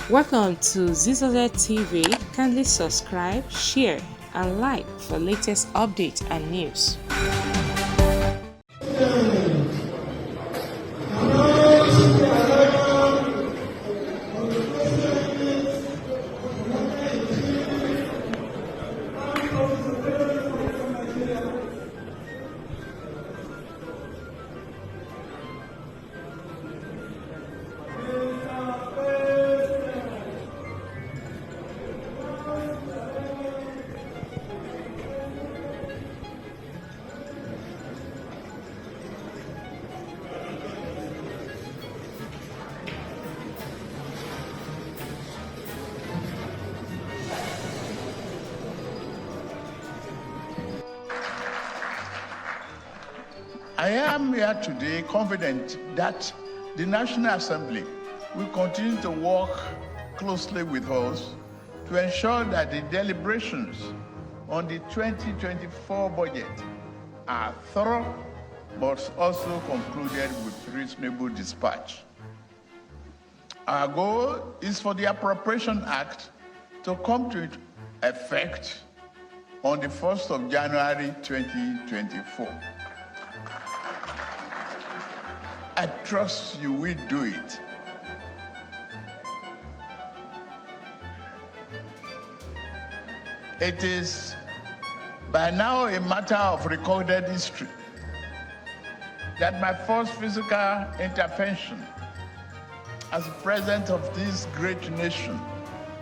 Welcome to Zisodel TV. Kindly subscribe, share, and like for latest updates and news. I am here today confident that the National Assembly will continue to work closely with us to ensure that the deliberations on the 2024 budget are thorough but also concluded with reasonable dispatch. Our goal is for the Appropriation Act to come to effect on the 1st of January 2024. I trust you will do it. It is by now a matter of recorded history that my first physical intervention as president of this great nation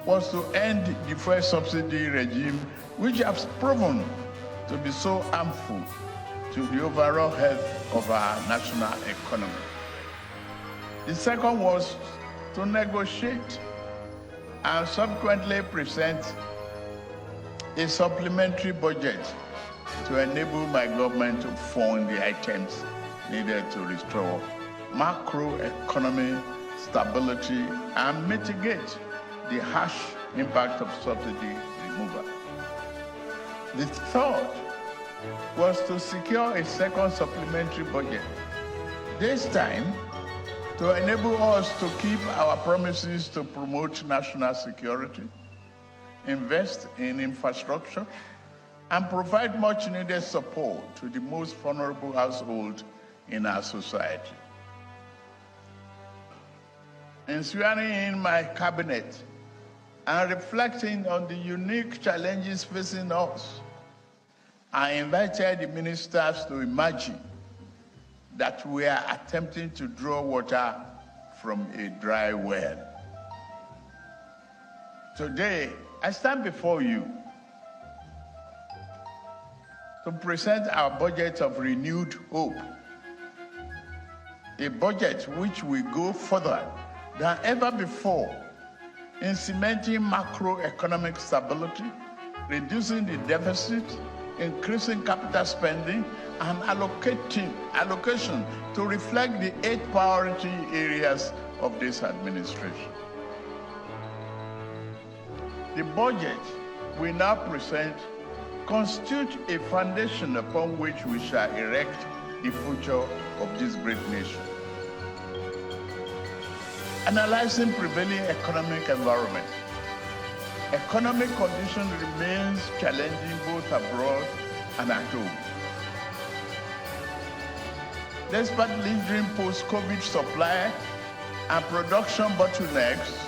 was to end the fuel subsidy regime, which has proven to be so harmful to the overall health of our national economy. The second was to negotiate and subsequently present a supplementary budget to enable my government to fund the items needed to restore macroeconomic stability and mitigate the harsh impact of subsidy removal. The third was to secure a second supplementary budget, this time to enable us to keep our promises to promote national security, invest in infrastructure, and provide much needed support to the most vulnerable households in our society. In swearing in my cabinet and reflecting on the unique challenges facing us, I invited the ministers to imagine that we are attempting to draw water from a dry well. Today, I stand before you to present our budget of renewed hope, a budget which will go further than ever before in cementing macroeconomic stability, reducing the deficit, increasing capital spending, and allocation to reflect the 8 priority areas of this administration. The budget we now present constitutes a foundation upon which we shall erect the future of this great nation. Analyzing prevailing economic environment, economic condition remains challenging both abroad and at home. Despite lingering post-COVID supply and production bottlenecks,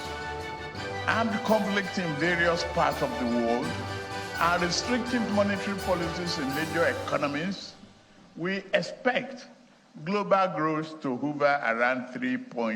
armed conflict in various parts of the world, and restrictive monetary policies in major economies, we expect global growth to hover around 3.0%.